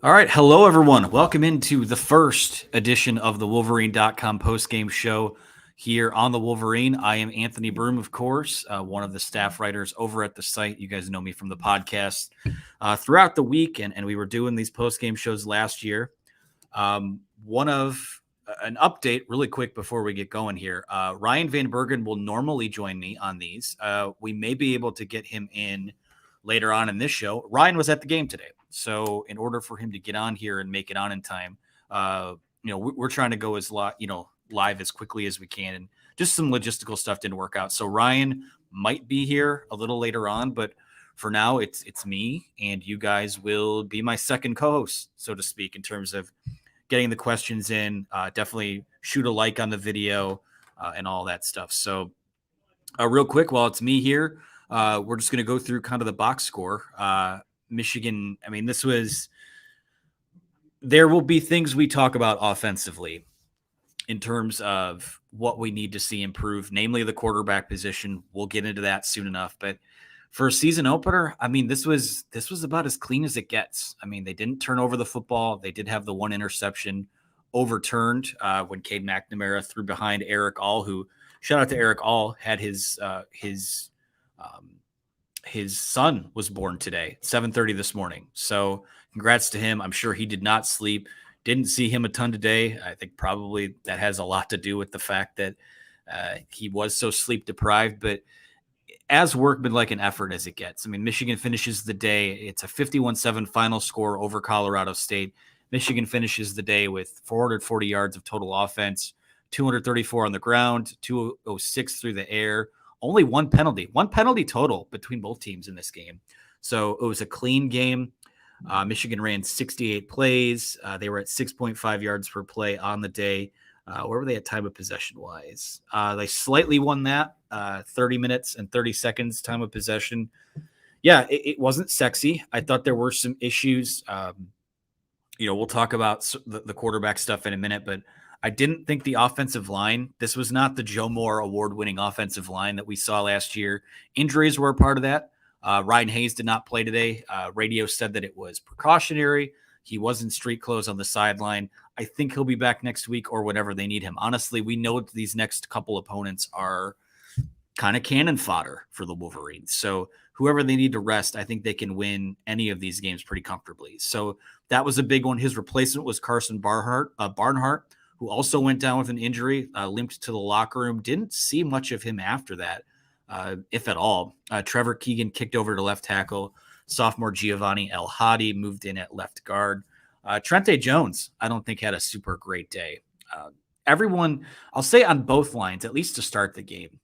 All right. Hello, everyone. Welcome into the first edition of the Wolverine.com postgame show here on the Wolverine. I am Anthony Broome, of course, one of the staff writers over at the site. You guys know me from the podcast throughout the week, and we were doing these postgame shows last year. One of an update really quick before we get going here. Ryan Van Bergen will normally join me on these. We may be able to get him in later on in this show. Ryan was at the game today. So in order for him to get on here and make it on in time, we're trying to go as live as quickly as we can. And just some logistical stuff didn't work out. So Ryan might be here a little later on, but for now it's me, and you guys will be my second co-host, so to speak, in terms of getting the questions in. Definitely shoot a like on the video and all that stuff. So real quick, while it's me here, we're just going to go through kind of the box score. Michigan, there will be things we talk about offensively in terms of what we need to see improve, namely the quarterback position. We'll get into that soon enough. But for a season opener, this was about as clean as it gets. They didn't turn over the football. They did have the one interception overturned when Cade McNamara threw behind Eric All, who, shout out to Eric All, had his son was born today, 7:30 this morning. So congrats to him. I'm sure he did not sleep. Didn't see him a ton today. I think probably that has a lot to do with the fact that he was so sleep deprived, but as workmanlike an effort as it gets. Michigan finishes the day. It's a 51-7 final score over Colorado State. Michigan finishes the day with 440 yards of total offense, 234 on the ground, 206 through the air. Only one penalty total between both teams in this game. So it was a clean game. Michigan ran 68 plays. They were at 6.5 yards per play on the day. Where were they at time of possession wise? They slightly won that, 30 minutes and 30 seconds time of possession. Yeah, it wasn't sexy. I thought there were some issues. We'll talk about the quarterback stuff in a minute, but I didn't think the offensive line, this was not the Joe Moore award-winning offensive line that we saw last year. Injuries were a part of that. Ryan Hayes did not play today. Radio said that it was precautionary. He was in street clothes on the sideline. I think he'll be back next week or whenever they need him. Honestly, we know these next couple opponents are kind of cannon fodder for the Wolverines. So whoever they need to rest, I think they can win any of these games pretty comfortably. So that was a big one. His replacement was Carson Barnhart, who also went down with an injury, limped to the locker room. Didn't see much of him after that, if at all. Trevor Keegan kicked over to left tackle. Sophomore Giovanni El Hadi moved in at left guard. Trente Jones, I don't think, had a super great day. Everyone, I'll say on both lines, at least to start the game,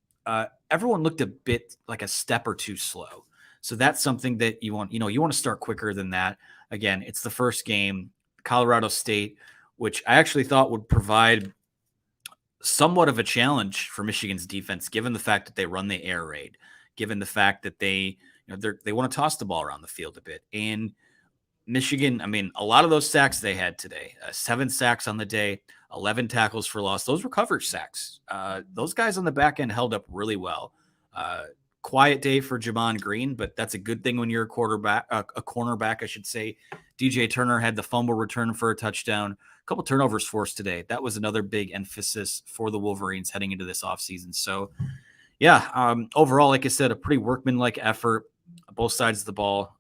everyone looked a bit like a step or two slow. So that's something that you want to start quicker than that. Again, it's the first game, Colorado State, which I actually thought would provide somewhat of a challenge for Michigan's defense, given the fact that they run the air raid, given the fact that they want to toss the ball around the field a bit. And Michigan, a lot of those sacks they had today, 7 sacks on the day, 11 tackles for loss. Those were coverage sacks. Those guys on the back end held up really well. Quiet day for Jamon Green, but that's a good thing when you're a cornerback, I should say. DJ Turner had the fumble return for a touchdown. A couple turnovers forced today. That was another big emphasis for the Wolverines heading into this offseason. So, yeah, overall, like I said, a pretty workmanlike effort, both sides of the ball.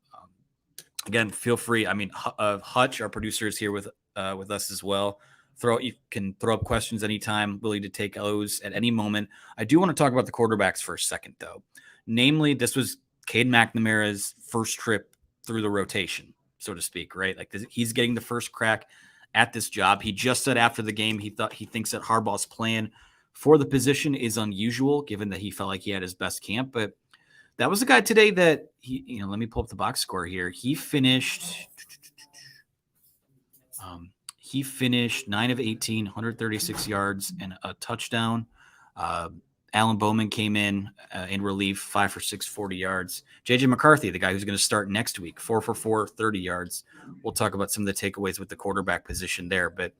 Again, feel free. Hutch, our producer, is here with us as well. You can throw up questions anytime. Willing to take those at any moment. I do want to talk about the quarterbacks for a second, though. Namely, this was Cade McNamara's first trip through the rotation, so to speak, right? Like he's getting the first crack at this job. He just said after the game he thinks that Harbaugh's plan for the position is unusual, given that he felt like he had his best camp. But that was a guy today that let me pull up the box score here. He finished 9 of 18, 136 yards and a touchdown. Alan Bowman came in relief, 5 for 6, 40 yards. J.J. McCarthy, the guy who's going to start next week, 4 for 4, 30 yards. We'll talk about some of the takeaways with the quarterback position there. But,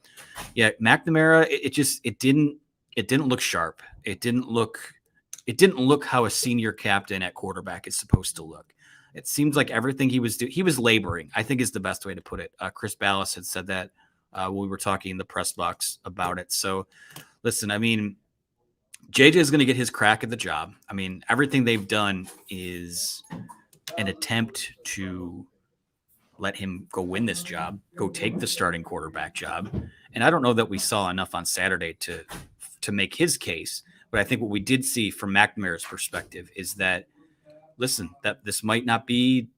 yeah, McNamara, it didn't look sharp. It didn't look how a senior captain at quarterback is supposed to look. It seems like everything he was doing, he was laboring, I think is the best way to put it. Chris Ballas had said that when we were talking in the press box about it. So listen, I mean, JJ is going to get his crack at the job. I mean, everything they've done is an attempt to let him go win this job, go take the starting quarterback job. And I don't know that we saw enough on Saturday to make his case. But I think what we did see from McNamara's perspective is that, listen, that this might not be,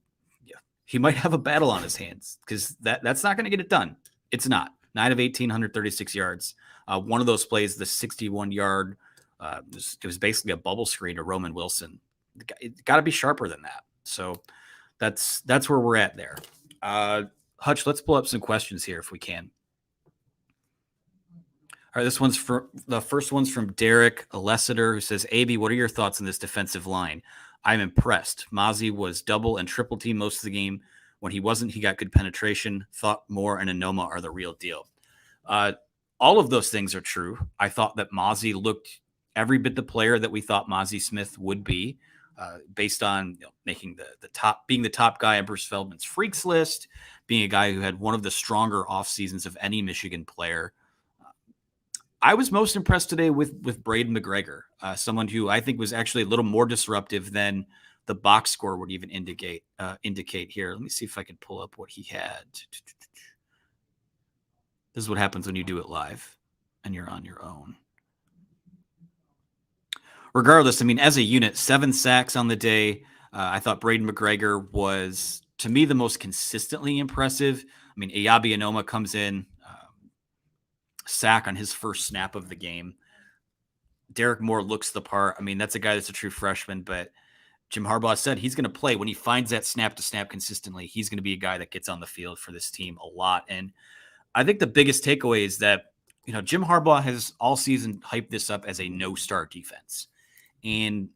he might have a battle on his hands because that's not going to get it done. It's not. 9 of 18, 136 yards. One of those plays, the 61-yard, it was basically a bubble screen to Roman Wilson. It got to be sharper than that. So that's where we're at there. Hutch, let's pull up some questions here if we can. All right, the first one's from Derek Lessiter, who says, AB, what are your thoughts on this defensive line? I'm impressed. Mozzie was double and triple team most of the game. When he wasn't, he got good penetration. Thought Moore and Anoma are the real deal. All of those things are true. I thought that Mozzie looked every bit the player that we thought Mozzie Smith would be, based on making being the top guy on Bruce Feldman's freaks list, being a guy who had one of the stronger off seasons of any Michigan player. I was most impressed today with Braden McGregor, someone who I think was actually a little more disruptive than the box score would even indicate here. Let me see if I can pull up what he had. This is what happens when you do it live and you're on your own. Regardless, I mean, as a unit, 7 sacks on the day. I thought Braden McGregor was, to me, the most consistently impressive. I mean, Eyabi Anoma comes in, sack on his first snap of the game. Derek Moore looks the part. I mean, that's a guy that's a true freshman, but Jim Harbaugh said he's going to play when he finds that snap to snap consistently. He's going to be a guy that gets on the field for this team a lot. And I think the biggest takeaway is that, Jim Harbaugh has all season hyped this up as a no-start defense. And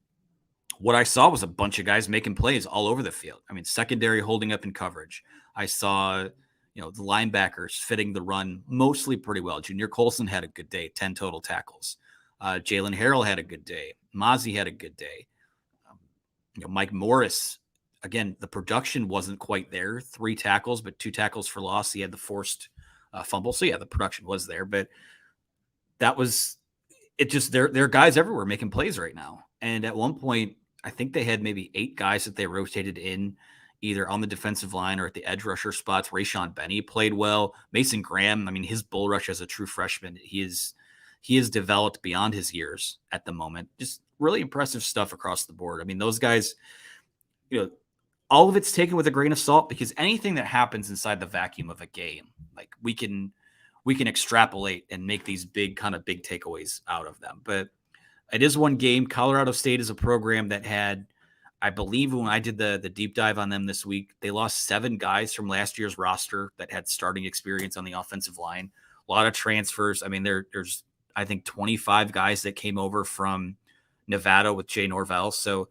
what I saw was a bunch of guys making plays all over the field. I mean, secondary holding up in coverage. I saw, the linebackers fitting the run mostly pretty well. Junior Colson had a good day, 10 total tackles. Jalen Harrell had a good day. Mozzie had a good day. Mike Morris, again, the production wasn't quite there. 3 tackles, but 2 tackles for loss. He had the forced fumble. So, yeah, the production was there. But that was it. Just there are guys everywhere making plays right now. And at one point, I think they had maybe 8 guys that they rotated in, either on the defensive line or at the edge rusher spots. Rayshawn Benny played well. Mason Graham, I mean, his bull rush as a true freshman, he is developed beyond his years at the moment. Just really impressive stuff across the board. I mean, those guys, all of it's taken with a grain of salt because anything that happens inside the vacuum of a game, like we can extrapolate and make these big takeaways out of them. But it is one game. Colorado State is a program that had, I believe when I did the deep dive on them this week, they lost 7 guys from last year's roster that had starting experience on the offensive line. A lot of transfers. I mean, there's I think 25 guys that came over from Nevada with Jay Norvell. So,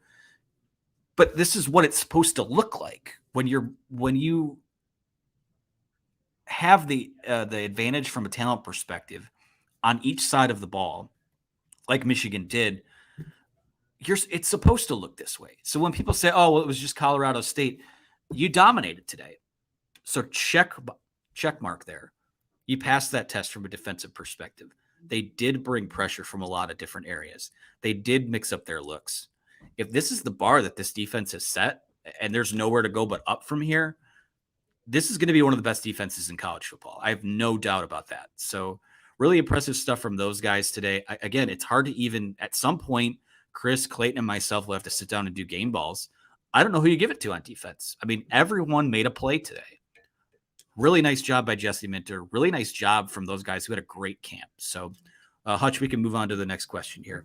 but this is what it's supposed to look like when you have the advantage from a talent perspective on each side of the ball, like Michigan did. It's supposed to look this way. So when people say, "Oh, well, it was just Colorado State," you dominated today. So check mark there. You passed that test from a defensive perspective. They did bring pressure from a lot of different areas. They did mix up their looks. If this is the bar that this defense has set, and there's nowhere to go but up from here, this is going to be one of the best defenses in college football. I have no doubt about that. So really impressive stuff from those guys today. Again, it's hard to even, at some point, Chris, Clayton, and myself will have to sit down and do game balls. I don't know who you give it to on defense. I mean, everyone made a play today. Really nice job by Jesse Minter. Really nice job from those guys who had a great camp. So, Hutch, we can move on to the next question here.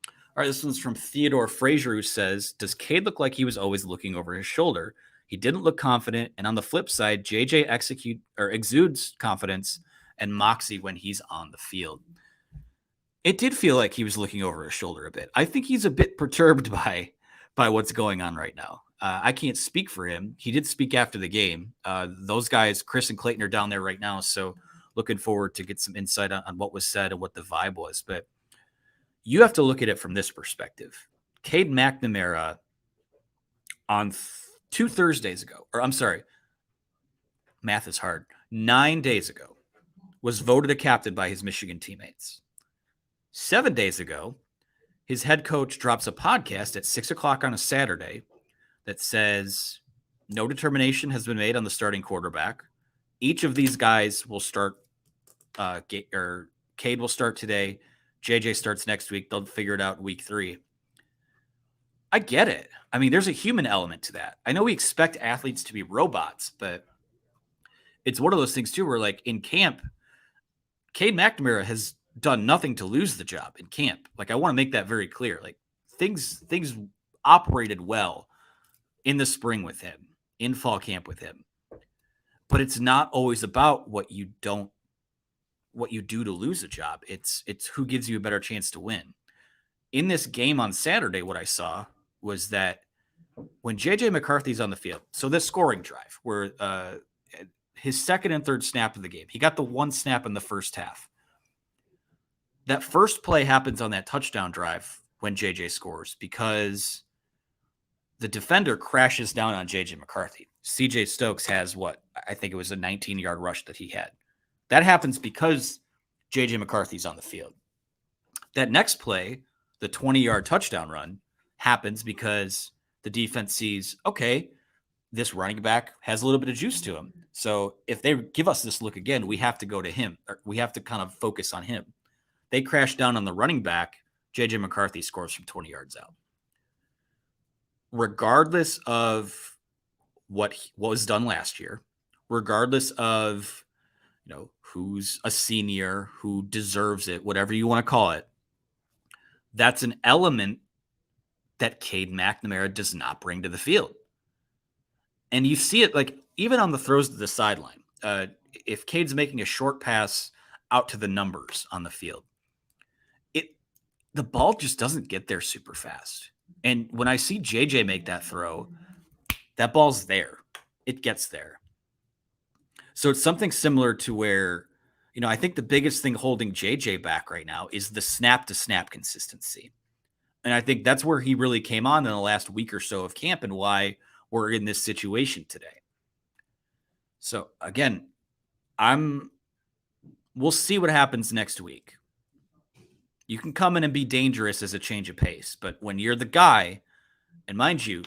All right, this one's from Theodore Frazier, who says, does Cade look like he was always looking over his shoulder? He didn't look confident. And on the flip side, JJ exudes confidence and moxie when he's on the field. It did feel like he was looking over his shoulder a bit. I think he's a bit perturbed by what's going on right now. I can't speak for him. He did speak after the game. Those guys, Chris and Clayton, are down there right now. So looking forward to get some insight on what was said and what the vibe was. But you have to look at it from this perspective. Cade McNamara on 2 Thursdays ago, or I'm sorry, math is hard, 9 days ago, was voted a captain by his Michigan teammates. 7 days ago, his head coach drops a podcast at 6 o'clock on a Saturday that says no determination has been made on the starting quarterback. Each of these guys will start, Cade will start today. JJ starts next week. They'll figure it out in week 3. I get it. I mean, there's a human element to that. I know we expect athletes to be robots, but it's one of those things too where, like, in camp, Cade McNamara has done nothing to lose the job in camp. Like, I want to make that very clear. Like, things operated well in the spring with him, in fall camp with him. But it's not always about what you do to lose a job. It's who gives you a better chance to win. In this game on Saturday, what I saw was that when JJ McCarthy's on the field, so this scoring drive where his second and third snap of the game, he got the one snap in the first half. That first play happens on that touchdown drive when JJ scores because the defender crashes down on JJ McCarthy. CJ Stokes has I think it was a 19-yard rush that he had. That happens because JJ McCarthy's on the field. That next play, the 20-yard touchdown run, happens because the defense sees, okay, this running back has a little bit of juice to him. So if they give us this look again, we have to go to him. Or we have to kind of focus on him. They crash down on the running back. JJ McCarthy scores from 20 yards out. Regardless of what was done last year, regardless of who's a senior, who deserves it, whatever you want to call it, that's an element that Cade McNamara does not bring to the field. And you see it, like, even on the throws to the sideline. If Cade's making a short pass out to the numbers on the field, the ball just doesn't get there super fast. And when I see JJ make that throw, that ball's there. It gets there. So it's something similar to where, I think the biggest thing holding JJ back right now is the snap-to-snap consistency. And I think that's where he really came on in the last week or so of camp and why we're in this situation today. So, again, we'll see what happens next week. You can come in and be dangerous as a change of pace, but when you're the guy, and mind you,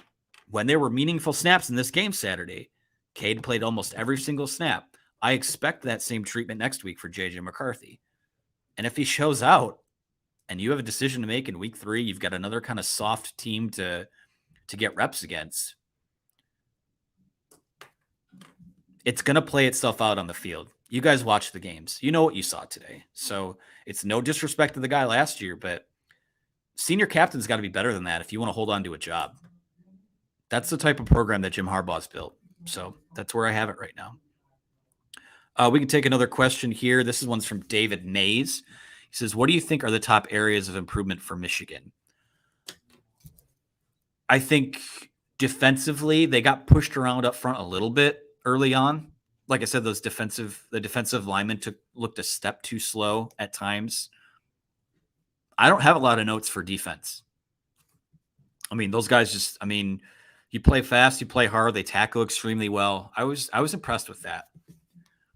when there were meaningful snaps in this game Saturday, Cade played almost every single snap. I expect that same treatment next week for JJ McCarthy. And if he shows out and you have a decision to make in week 3, you've got another kind of soft team to get reps against, it's going to play itself out on the field. You guys watch the games. You know what you saw today. So it's no disrespect to the guy last year, but senior captain's got to be better than that if you want to hold on to a job. That's the type of program that Jim Harbaugh's built. So that's where I have it right now. We can take another question here. This one's from David Mays. He says, what do you think are the top areas of improvement for Michigan? I think defensively, they got pushed around up front a little bit early on. Like I said, the defensive linemen looked a step too slow at times. I don't have a lot of notes for defense. I mean, those guys you play fast, you play hard, they tackle extremely well. I was impressed with that.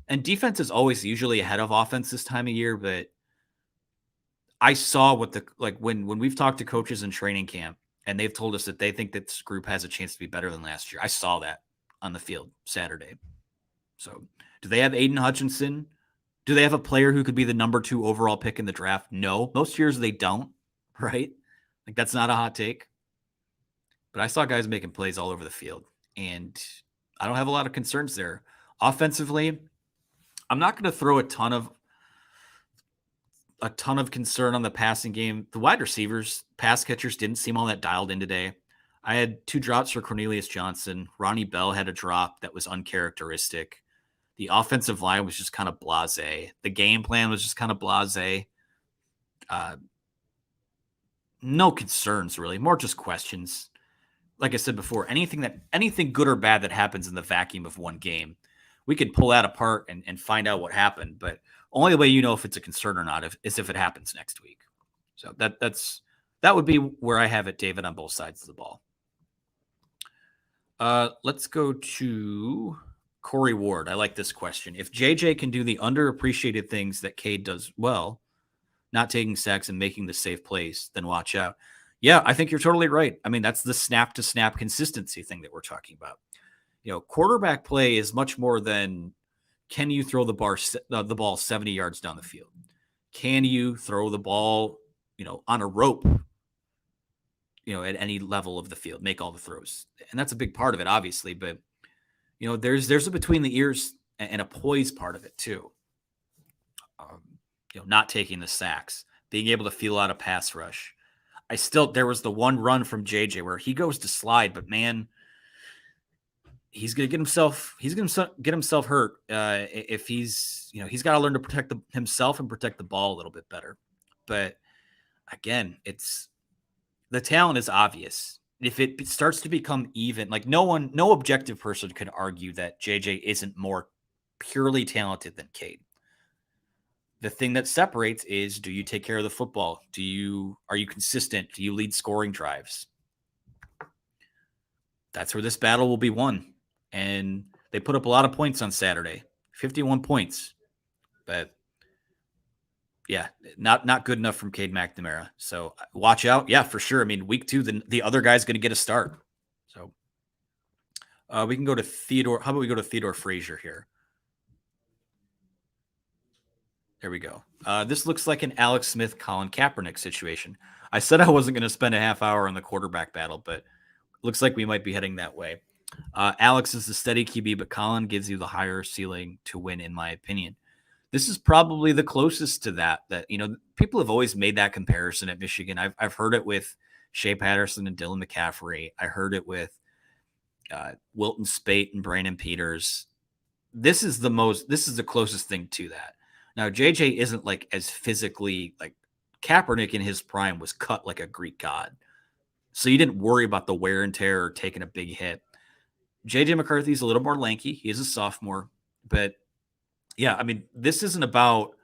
And defense is always usually ahead of offense this time of year, but I saw when we've talked to coaches in training camp and they've told us that they think that this group has a chance to be better than last year. I saw that on the field Saturday. So do they have Aiden Hutchinson? Do they have a player who could be the number 2 overall pick in the draft? No, most years they don't, right? Like, that's not a hot take. But I saw guys making plays all over the field, and I don't have a lot of concerns there. Offensively, I'm not going to throw a ton of concern on the passing game. The wide receivers, pass catchers didn't seem all that dialed in today. I had 2 drops for Cornelius Johnson. Ronnie Bell had a drop that was uncharacteristic. The offensive line was just kind of blasé. The game plan was just kind of blasé. No concerns, really. More just questions. Like I said before, anything good or bad that happens in the vacuum of one game, we could pull that apart and find out what happened. But only way you know if it's a concern or not is if it happens next week. So that would be where I have it, David, on both sides of the ball. Let's go to Corey Ward. I like this question. If JJ can do the underappreciated things that Cade does well, not taking sacks and making the safe plays, then watch out. Yeah, I think you're totally right. I mean, that's the snap to snap consistency thing that we're talking about. Quarterback play is much more than can you throw the ball 70 yards down the field? Can you throw the ball, on a rope, at any level of the field, make all the throws? And that's a big part of it, obviously. But, there's a between the ears and a poise part of it too. Not taking the sacks, being able to feel out a pass rush. There was the one run from JJ where he goes to slide, but man, he's going to get himself hurt if he's got to learn to protect himself and protect the ball a little bit better. But again, the talent is obvious. If it starts to become even, like no objective person could argue that JJ isn't more purely talented than Cade. The thing that separates is, do you take care of the football? Are you consistent? Do you lead scoring drives? That's where this battle will be won. And they put up a lot of points on Saturday, 51 points. But yeah, not good enough from Cade McNamara. So watch out. Yeah, for sure. I mean, week 2, the other guy's going to get a start. So we can go to Theodore. How about we go to Theodore Frazier here? There we go. This looks like an Alex Smith, Colin Kaepernick situation. I said I wasn't going to spend a half hour on the quarterback battle, but looks like we might be heading that way. Alex is the steady QB, but Colin gives you the higher ceiling to win, in my opinion. This is probably the closest to that people have always made that comparison at Michigan. I've heard it with Shea Patterson and Dylan McCaffrey. I heard it with Wilton Spate and Brandon Peters. This is the closest thing to that. Now, JJ isn't like as physically, like Kaepernick in his prime was cut like a Greek god. So you didn't worry about the wear and tear or taking a big hit. JJ McCarthy's a little more lanky. He is a sophomore. But yeah, I mean, this isn't about,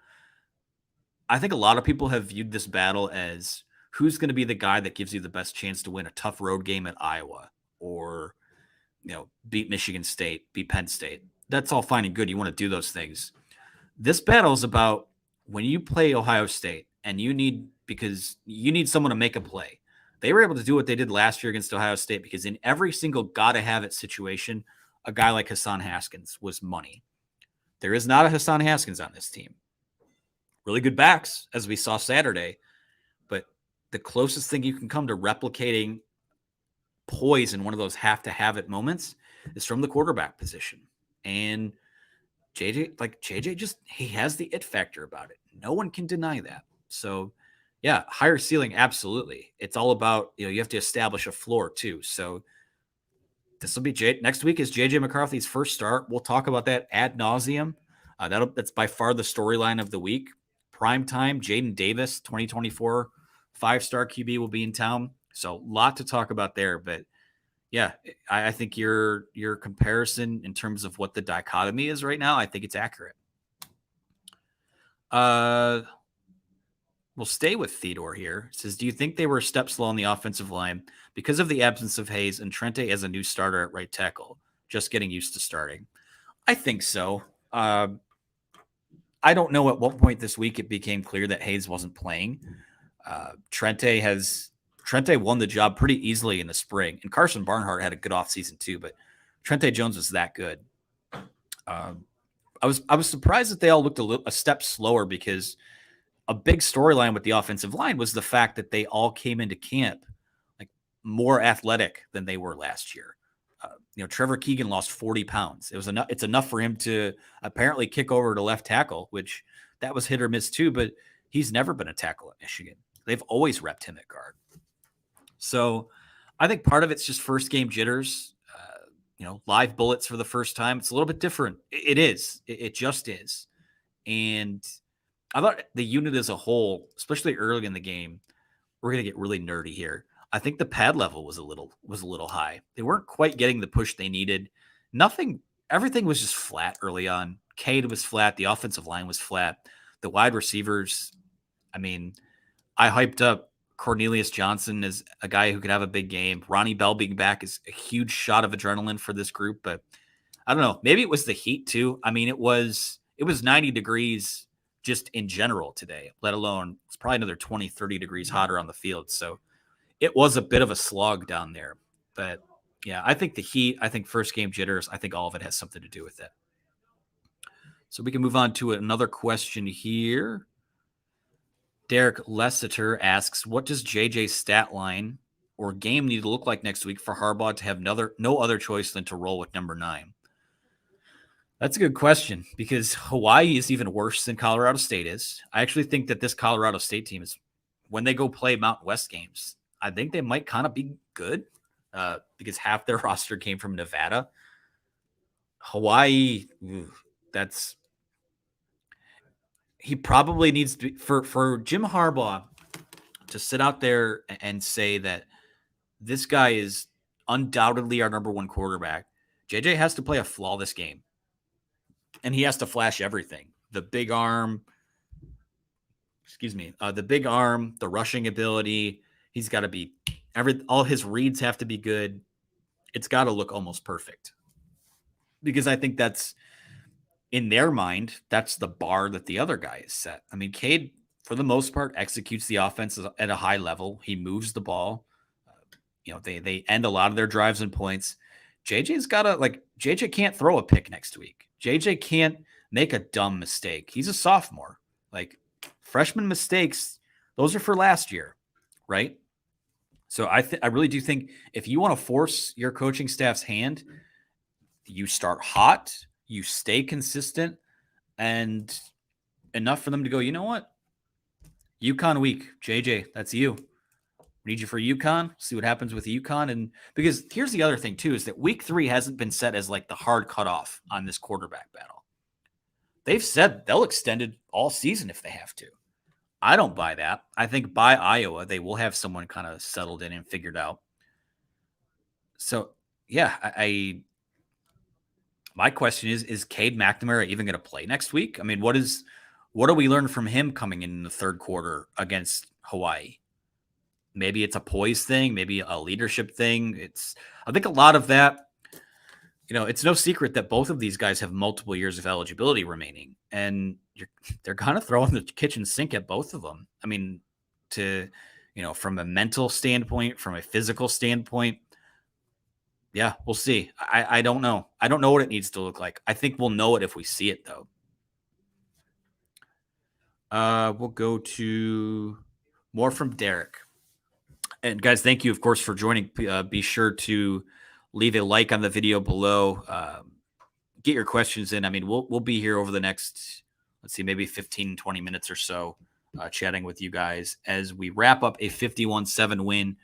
I think a lot of people have viewed this battle as who's going to be the guy that gives you the best chance to win a tough road game at Iowa or, beat Michigan State, beat Penn State. That's all fine and good. You want to do those things. This battle is about when you play Ohio State and you need someone to make a play. They were able to do what they did last year against Ohio State because in every single gotta have it situation, a guy like Hassan Haskins was money. There is not a Hassan Haskins on this team. Really good backs, as we saw Saturday, but the closest thing you can come to replicating poise in one of those have-to-have-it moments is from the quarterback position. And JJ just, he has the it factor about it. No one can deny that. So, yeah, higher ceiling, absolutely. It's all about, you have to establish a floor too. So this will be next week is JJ McCarthy's first start. We'll talk about that ad nauseum. That's by far the storyline of the week. Prime time, Jaden Davis, 2024 5-star QB will be in town. So a lot to talk about there. But yeah, I think your comparison in terms of what the dichotomy is right now, I think it's accurate. We'll stay with Theodore here. It says, do you think they were a step slow on the offensive line because of the absence of Hayes and Trente as a new starter at right tackle, just getting used to starting? I think so. I don't know at what point this week it became clear that Hayes wasn't playing. Trente won the job pretty easily in the spring, and Carson Barnhart had a good offseason too, but Trente Jones was that good. I was surprised that they all looked a step slower because a big storyline with the offensive line was the fact that they all came into camp like more athletic than they were last year. Trevor Keegan lost 40 pounds. It's enough for him to apparently kick over to left tackle, which that was hit or miss too, but he's never been a tackle at Michigan. They've always repped him at guard. So I think part of it's just first game jitters, live bullets for the first time. It's a little bit different. It is. It just is. And I thought the unit as a whole, especially early in the game, we're going to get really nerdy here. I think the pad level was a little high. They weren't quite getting the push they needed. Everything was just flat early on. Cade was flat. The offensive line was flat. The wide receivers, I mean, I hyped up Cornelius Johnson is a guy who could have a big game. Ronnie Bell being back is a huge shot of adrenaline for this group, but I don't know. Maybe it was the heat too. I mean, it was 90 degrees just in general today, let alone it's probably another 20, 30 degrees hotter on the field. So it was a bit of a slog down there. But yeah, I think the heat, I think first game jitters, I think all of it has something to do with it. So we can move on to another question here. Derek Lessiter asks, what does JJ's stat line or game need to look like next week for Harbaugh to have no other choice than to roll with number 9? That's a good question because Hawaii is even worse than Colorado State is. I actually think that this Colorado State team is, when they go play Mountain West games, I think they might kind of be good because half their roster came from Nevada. Hawaii, he probably needs to, for Jim Harbaugh to sit out there and say that this guy is undoubtedly our number 1 quarterback. JJ has to play a flawless game. And he has to flash everything. The big arm, the rushing ability. He's got to be all his reads have to be good. It's got to look almost perfect. Because I think that's, in their mind, that's the bar that the other guy is set. I mean, Cade, for the most part, executes the offense at a high level. He moves the ball. They end a lot of their drives and points. JJ can't throw a pick next week. JJ can't make a dumb mistake. He's a sophomore. Like, freshman mistakes, those are for last year, right? So I really do think if you want to force your coaching staff's hand, you start hot, you stay consistent, and enough for them to go, you know what? UConn week, JJ, that's you. Need you for UConn. See what happens with UConn. And because here's the other thing too, is that week 3 hasn't been set as like the hard cutoff on this quarterback battle. They've said they'll extend it all season if they have to. I don't buy that. I think by Iowa, they will have someone kind of settled in and figured out. So yeah, my question is Cade McNamara even going to play next week? I mean, what do we learn from him coming in the third quarter against Hawaii? Maybe it's a poise thing, maybe a leadership thing. I think a lot of that, it's no secret that both of these guys have multiple years of eligibility remaining, and they're kind of throwing the kitchen sink at both of them. I mean, from a mental standpoint, from a physical standpoint, yeah, we'll see. I don't know. I don't know what it needs to look like. I think we'll know it if we see it, though. We'll go to more from Derek. And guys, thank you, of course, for joining. Be sure to leave a like on the video below. Get your questions in. I mean, we'll be here over the next, maybe 15, 20 minutes or so, chatting with you guys as we wrap up a 51-7 win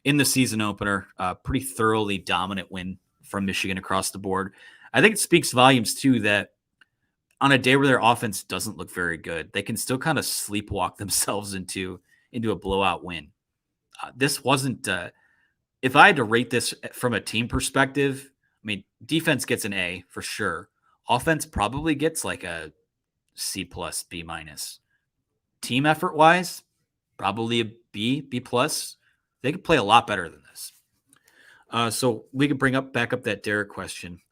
in the season opener. Pretty thoroughly dominant win from Michigan across the board. I think it speaks volumes, too, that on a day where their offense doesn't look very good, they can still kind of sleepwalk themselves into a blowout win. This wasn't if I had to rate this from a team perspective, I mean, defense gets an A for sure. Offense probably gets like a C+, B-. Team effort wise, probably a B+. They could play a lot better than this. So we could back up that Derek question.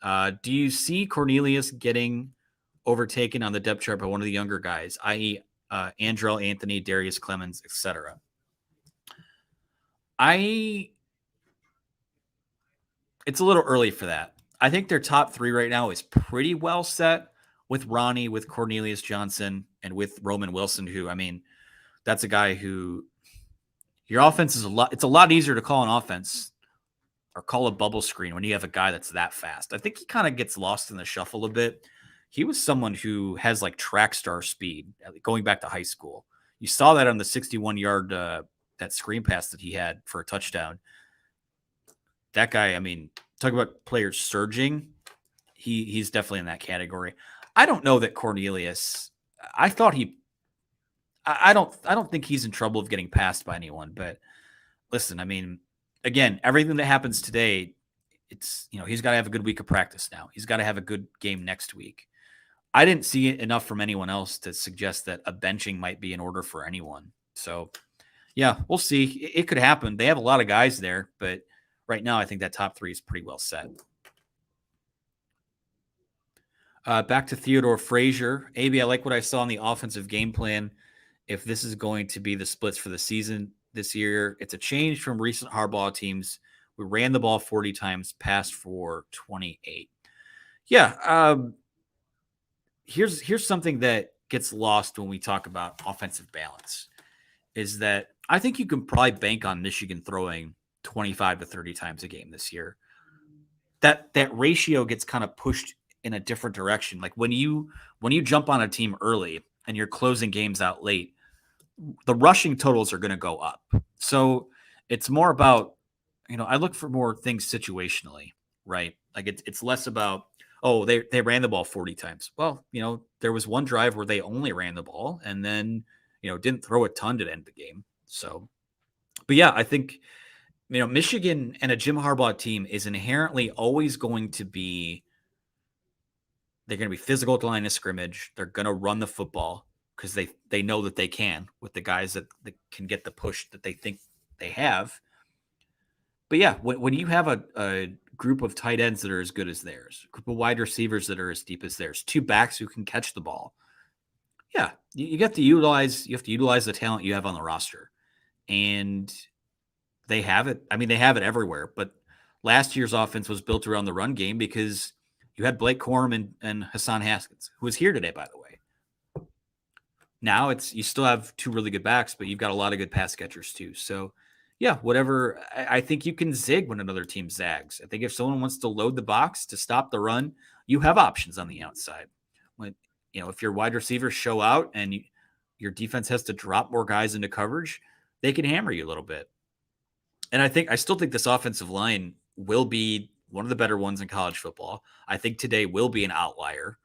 Do you see Cornelius getting overtaken on the depth chart by one of the younger guys, i.e. Andrell Anthony, Darius Clemens, etc.? It's a little early for that. I think their top 3 right now is pretty well set with Ronnie, with Cornelius Johnson, and with Roman Wilson, who, I mean, that's a guy who your offense is it's a lot easier to call an offense or call a bubble screen when you have a guy that's that fast. I think he kind of gets lost in the shuffle a bit. He was someone who has like track star speed going back to high school. You saw that on the 61-yard that screen pass that he had for a touchdown. That guy, I mean, talk about players surging. He's definitely in that category. I don't know that Cornelius. I don't think he's in trouble of getting passed by anyone. But listen, I mean, again, everything that happens today, it's he's got to have a good week of practice now. He's got to have a good game next week. I didn't see enough from anyone else to suggest that a benching might be in order for anyone. So, Yeah, we'll see. It could happen. They have a lot of guys there, but right now I think that top three is pretty well set. Back to Theodore Frazier. AB, I like what I saw in the offensive game plan. If this is going to be the splits for the season this year, it's a change from recent Harbaugh teams. We ran the ball 40 times, passed for 28. Yeah. Here's something that gets lost when we talk about offensive balance is that I think you can probably bank on Michigan throwing 25 to 30 times a game this year. That ratio gets kind of pushed in a different direction. Like when you jump on a team early and you're closing games out late, the rushing totals are going to go up. So it's more about, I look for more things situationally, right? Like it's less about, oh, they ran the ball 40 times. Well, there was one drive where they only ran the ball and then, didn't throw a ton to end the game. So, but yeah, I think, Michigan and a Jim Harbaugh team is inherently always going to be, they're going to be physical at the line of scrimmage. They're going to run the football because they know that they can with the guys that can get the push that they think they have. But yeah, when you have a group of tight ends that are as good as theirs, a group of wide receivers that are as deep as theirs, two backs who can catch the ball, yeah, you have to utilize the talent you have on the roster, and they have it. I mean, they have it everywhere. But last year's offense was built around the run game because you had Blake Corum and Hassan Haskins, who was here today, by the way. Now you still have two really good backs, but you've got a lot of good pass catchers too. So yeah, whatever. I think you can zig when another team zags. I think if someone wants to load the box to stop the run, you have options on the outside. When if your wide receivers show out and your defense has to drop more guys into coverage, they can hammer you a little bit. And I still think this offensive line will be one of the better ones in college football. I think today will be an outlier.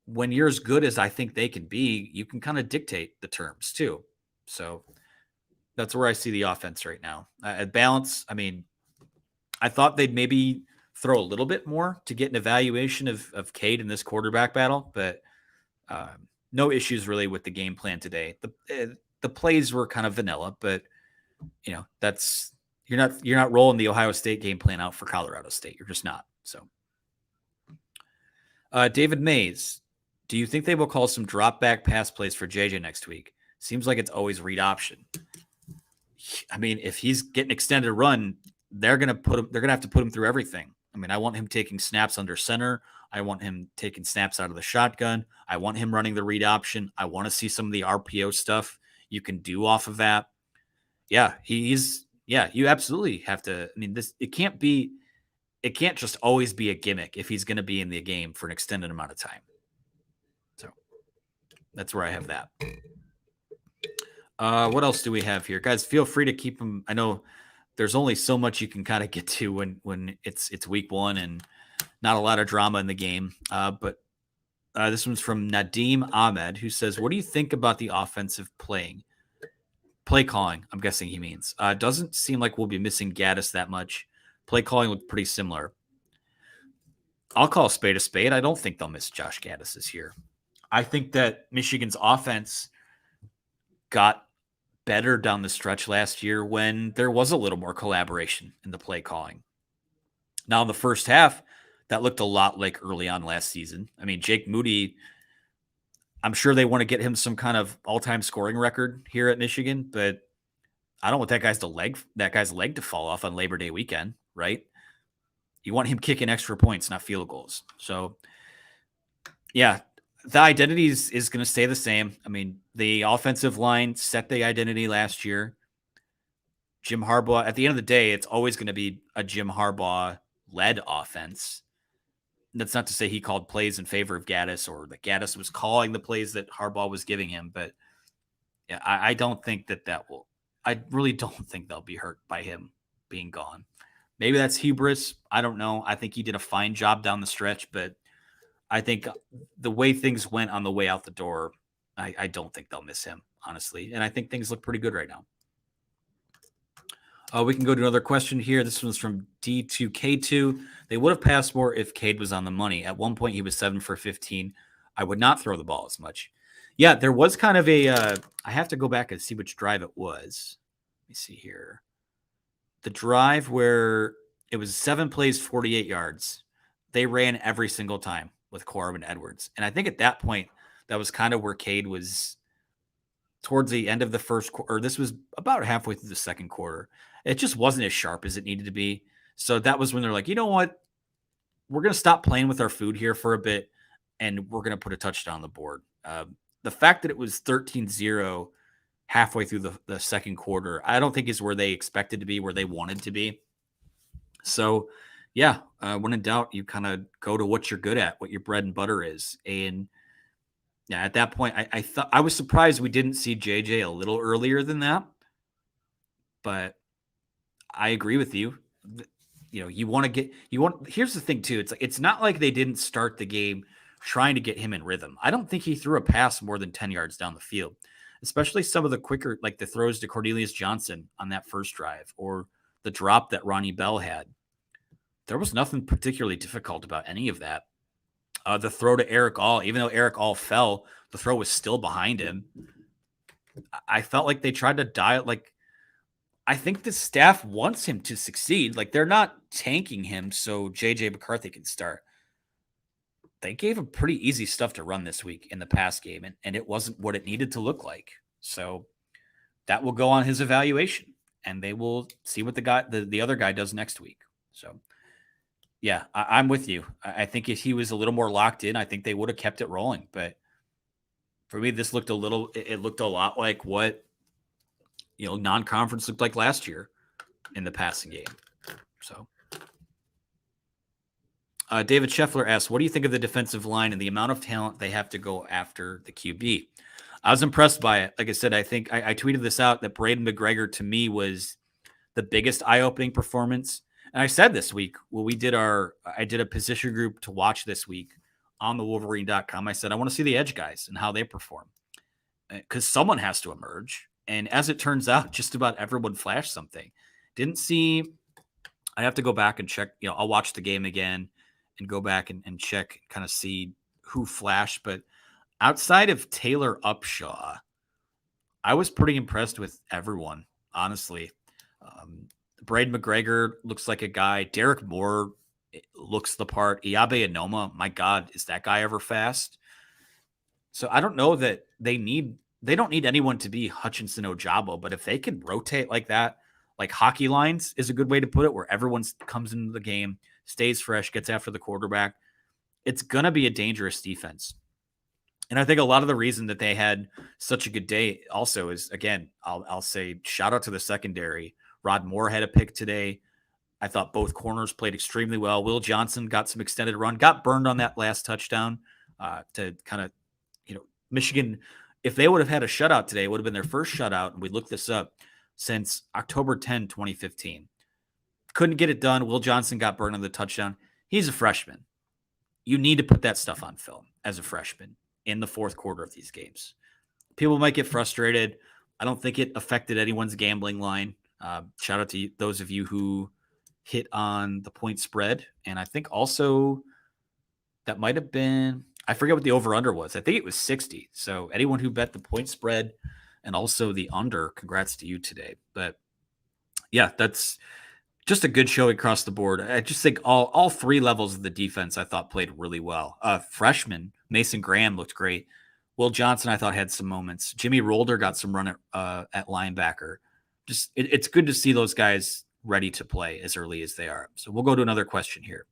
When you're as good as I think they can be, you can kind of dictate the terms too. So that's where I see the offense right now. At balance, I mean, I thought they'd maybe throw a little bit more to get an evaluation of Cade in this quarterback battle, but no issues really with the game plan today. The plays were kind of vanilla, but that's you're not rolling the Ohio State game plan out for Colorado State. You're just not. So, David Mays, do you think they will call some drop back pass plays for JJ next week? Seems like it's always read option. I mean, if he's getting extended run, they're gonna have to put him through everything. I mean, I want him taking snaps under center. I want him taking snaps out of the shotgun. I want him running the read option. I want to see some of the RPO stuff you can do off of that. Yeah, you absolutely have to. I mean, it can't just always be a gimmick if he's going to be in the game for an extended amount of time. So that's where I have that. What else do we have here? Guys, feel free to keep them. I know there's only so much you can kind of get to when it's week one and not a lot of drama in the game. But this one's from Nadeem Ahmed, who says, what do you think about the offensive play calling? I'm guessing he means. Doesn't seem like we'll be missing Gaddis that much. Play calling looked pretty similar. I'll call a spade a spade. I don't think they'll miss Josh Gaddis this year. I think that Michigan's offense got better down the stretch last year when there was a little more collaboration in the play calling. Now in the first half, that looked a lot like early on last season. I mean, Jake Moody, I'm sure they want to get him some kind of all-time scoring record here at Michigan, but I don't want that guy's leg to fall off on Labor Day weekend, right? You want him kicking extra points, not field goals. So, yeah, the identity is going to stay the same. I mean, the offensive line set the identity last year. Jim Harbaugh, at the end of the day, it's always going to be a Jim Harbaugh-led offense. That's not to say he called plays in favor of Gaddis or that Gaddis was calling the plays that Harbaugh was giving him. But yeah, I don't think I really don't think they'll be hurt by him being gone. Maybe that's hubris. I don't know. I think he did a fine job down the stretch, but I think the way things went on the way out the door, I don't think they'll miss him, honestly. And I think things look pretty good right now. We can go to another question here. This one's from D2K2. They would have passed more if Cade was on the money. At one point, he was 7 for 15. I would not throw the ball as much. Yeah, there was kind of a. I have to go back and see which drive it was. Let me see here. The drive where it was 7 plays, 48 yards. They ran every single time with Corbin Edwards. And I think at that point, that was kind of where Cade was towards the end of the first quarter. This was about halfway through the second quarter. It just wasn't as sharp as it needed to be. So that was when they're like, you know what? We're going to stop playing with our food here for a bit, and we're going to put a touchdown on the board. The fact that it was 13-0 halfway through the second quarter, I don't think is where they expected to be, where they wanted to be. So, yeah, when in doubt, you kind of go to what you're good at, what your bread and butter is. And yeah, at that point, I thought I was surprised we didn't see JJ a little earlier than that. But I agree with you. You want to here's the thing too. It's not like they didn't start the game trying to get him in rhythm. I don't think he threw a pass more than 10 yards down the field, especially some of the quicker, like the throws to Cornelius Johnson on that first drive or the drop that Ronnie Bell had. There was nothing particularly difficult about any of that. The throw to Eric All, even though Eric All fell, the throw was still behind him. I felt like they tried to dial, like, I think the staff wants him to succeed. Like, they're not tanking him so JJ McCarthy can start. They gave him pretty easy stuff to run this week in the pass game, and it wasn't what it needed to look like. So that will go on his evaluation, and they will see what the other guy does next week. So, yeah, I'm with you. I think if he was a little more locked in, I think they would have kept it rolling. But for me, this looked it looked a lot like what non-conference looked like last year in the passing game. So. David Scheffler asks, what do you think of the defensive line and the amount of talent they have to go after the QB? I was impressed by it. Like I said, I think I tweeted this out that Braden McGregor to me was the biggest eye-opening performance. And I said this week, I did a position group to watch this week on the Wolverine.com. I said, I want to see the edge guys and how they perform because someone has to emerge. And as it turns out, just about everyone flashed something. I have to go back and check, I'll watch the game again and go back and check, kind of see who flashed. But outside of Taylor Upshaw, I was pretty impressed with everyone, honestly. Braden McGregor looks like a guy. Derek Moore looks the part. Iabe Anoma, my God, is that guy ever fast? So I don't know that they don't need anyone to be Hutchinson Ojabo, but if they can rotate like that, like hockey lines is a good way to put it, where everyone comes into the game, stays fresh, gets after the quarterback, it's going to be a dangerous defense. And I think a lot of the reason that they had such a good day also is, again, I'll say shout out to the secondary. Rod Moore had a pick today. I thought both corners played extremely well. Will Johnson got some extended run, got burned on that last touchdown to kind of, Michigan, if they would have had a shutout today, it would have been their first shutout. And we looked this up since October 10, 2015. Couldn't get it done. Will Johnson got burned on the touchdown. He's a freshman. You need to put that stuff on film as a freshman in the fourth quarter of these games. People might get frustrated. I don't think it affected anyone's gambling line. Shout out to those of you who hit on the point spread. And I think also that might have been, I forget what the over-under was. I think it was 60. So anyone who bet the point spread and also the under, congrats to you today. But yeah, that's just a good show across the board. I just think all three levels of the defense I thought played really well. Freshman Mason Graham looked great. Will Johnson I thought had some moments. Jimmy Rolder got some run at linebacker. Just it's good to see those guys ready to play as early as they are. So we'll go to another question here.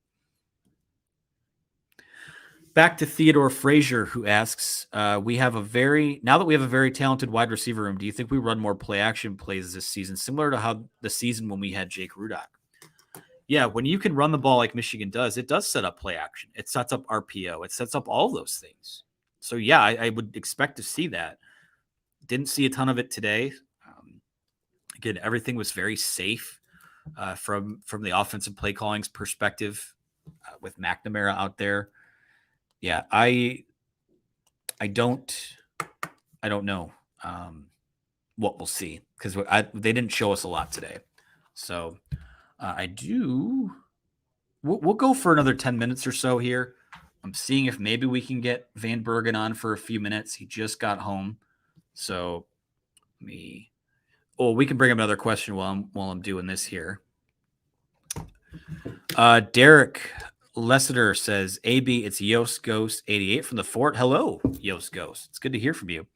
Back to Theodore Frazier, who asks, now that we have a very talented wide receiver room, do you think we run more play action plays this season, similar to how the season when we had Jake Rudock? Yeah, when you can run the ball like Michigan does, it does set up play action. It sets up RPO. It sets up all those things. So yeah, I would expect to see that. Didn't see a ton of it today. Again, everything was very safe from the offensive play calling's perspective with McNamara out there. Yeah, I don't know what we'll see because they didn't show us a lot today. So we'll go for another 10 minutes or so here. I'm seeing if maybe we can get Van Bergen on for a few minutes. He just got home. So we can bring up another question while I'm doing this here. Derek Lessiter says, AB, it's Yost Ghost 88 from the fort. Hello, Yost Ghost. It's good to hear from you.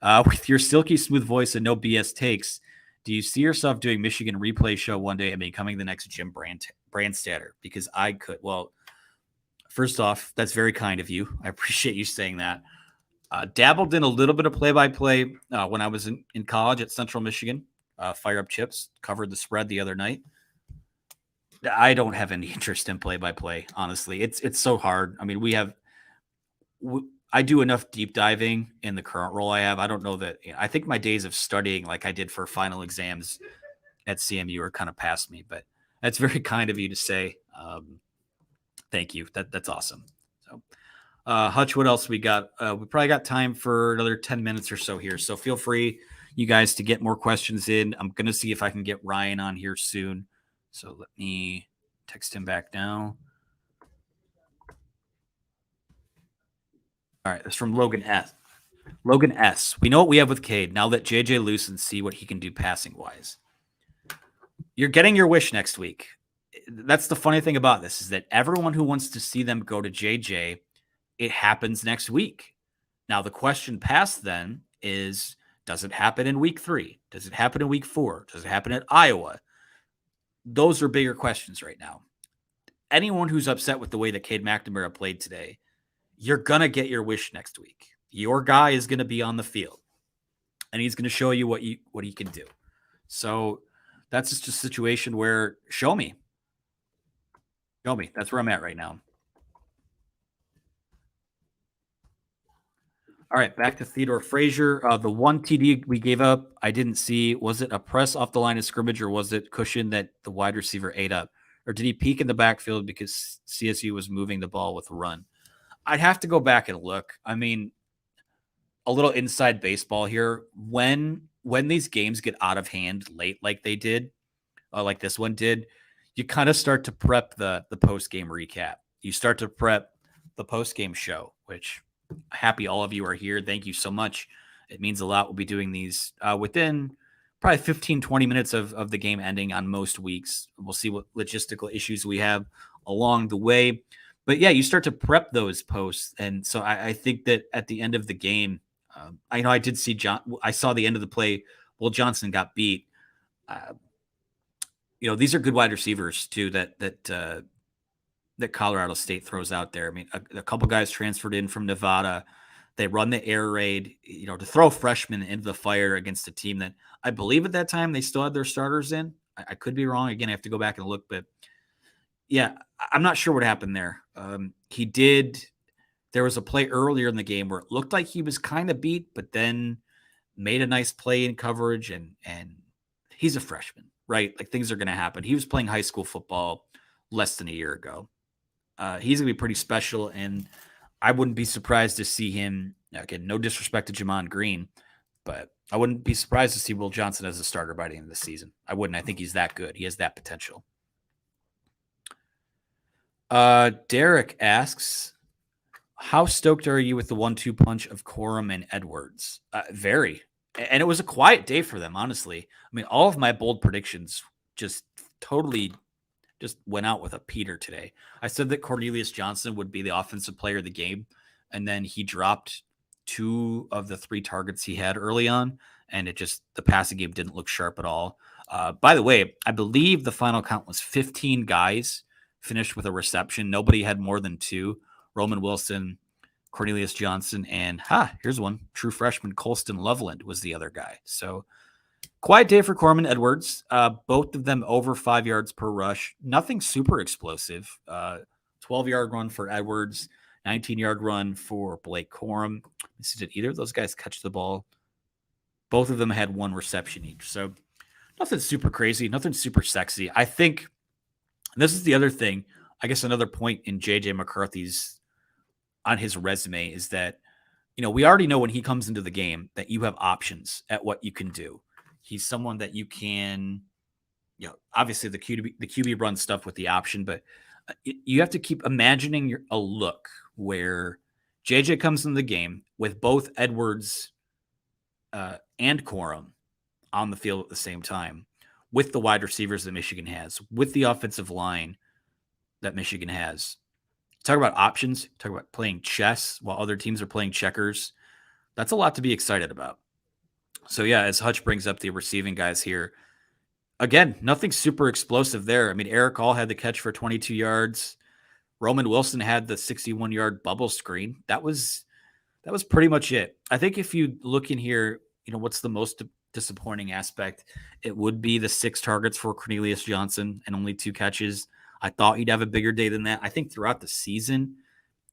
With your silky smooth voice and no BS takes, do you see yourself doing Michigan replay show one day and becoming the next Jim Brandstatter? Because I could. Well, first off, that's very kind of you. I appreciate you saying that. Dabbled in a little bit of play-by-play when I was in college at Central Michigan. Fire Up Chips, covered the spread the other night. I don't have any interest in play-by-play, honestly. It's so hard. I mean, I do enough deep diving in the current role I have. I don't know that. I think my days of studying like I did for final exams at CMU are kind of past me, but that's very kind of you to say. Thank you. That's awesome. So, Hutch, what else we got? We probably got time for another 10 minutes or so here. So feel free, you guys, to get more questions in. I'm going to see if I can get Ryan on here soon. So let me text him back now. All right, that's from Logan S. Logan S. We know what we have with Cade. Now let JJ loose and see what he can do passing wise. You're getting your wish next week. That's the funny thing about this is that everyone who wants to see them go to JJ, it happens next week. Now the question past then is, does it happen in week 3? Does it happen in week 4? Does it happen at Iowa? Those are bigger questions right now. Anyone who's upset with the way that Cade McNamara played today, you're going to get your wish next week. Your guy is going to be on the field, and he's going to show you what he can do. So that's just a situation where show me. Show me. That's where I'm at right now. All right, back to Theodore Frazier. The one TD we gave up, I didn't see. Was it a press off the line of scrimmage, or was it cushion that the wide receiver ate up? Or did he peek in the backfield because CSU was moving the ball with a run? I'd have to go back and look. I mean, a little inside baseball here. When these games get out of hand late like they did, like this one did, you kind of start to prep the post-game recap. You start to prep the post-game show, which happy all of you are here. Thank you so much. It means a lot. We'll be doing these within probably 15, 20 minutes of the game ending on most weeks. We'll see what logistical issues we have along the way. But yeah, you start to prep those posts. And so I think that at the end of the game, I know I did see I saw the end of the play. Will Johnson got beat. These are good wide receivers too that Colorado State throws out there. I mean, a couple guys transferred in from Nevada. They run the air raid, to throw freshmen into the fire against a team that I believe at that time they still had their starters in. I could be wrong. Again, I have to go back and look, but yeah, I'm not sure what happened there. There was a play earlier in the game where it looked like he was kind of beat, but then made a nice play in coverage, and he's a freshman, right? Like, things are going to happen. He was playing high school football less than a year ago. He's going to be pretty special, and I wouldn't be surprised to see him, again, no disrespect to Jamon Green, but I wouldn't be surprised to see Will Johnson as a starter by the end of the season. I wouldn't. I think he's that good. He has that potential. Derek asks, how stoked are you with the 1-2 punch of Corum and Edwards? Very. And it was a quiet day for them, honestly. I mean, all of my bold predictions just totally just went out with a Peter today. I said that Cornelius Johnson would be the offensive player of the game, and then he dropped 2 of the 3 targets he had early on, and the passing game didn't look sharp at all. By the way, I believe the final count was 15 guys finished with a reception. Nobody had more than 2. Roman Wilson, Cornelius Johnson, and here's one. True freshman Colston Loveland was the other guy. So quiet day for Corman Edwards. Both of them over 5 yards per rush. Nothing super explosive. 12-yard run for Edwards, 19-yard run for Blake Corum. Did either of those guys catch the ball? Both of them had 1 reception each. So nothing super crazy, nothing super sexy. I think this is the other thing. I guess another point in J.J. McCarthy's on his resume is that, we already know when he comes into the game that you have options at what you can do. He's someone that you can, obviously the QB run stuff with the option, but you have to keep imagining a look where JJ comes in the game with both Edwards and Corum on the field at the same time, with the wide receivers that Michigan has, with the offensive line that Michigan has. Talk about options, talk about playing chess while other teams are playing checkers. That's a lot to be excited about. So, yeah, as Hutch brings up the receiving guys here, again, nothing super explosive there. I mean, Eric All had the catch for 22 yards. Roman Wilson had the 61-yard bubble screen. That was pretty much it. I think if you look in here, what's the most disappointing aspect? It would be the 6 targets for Cornelius Johnson and only 2 catches. I thought he'd have a bigger day than that. I think throughout the season,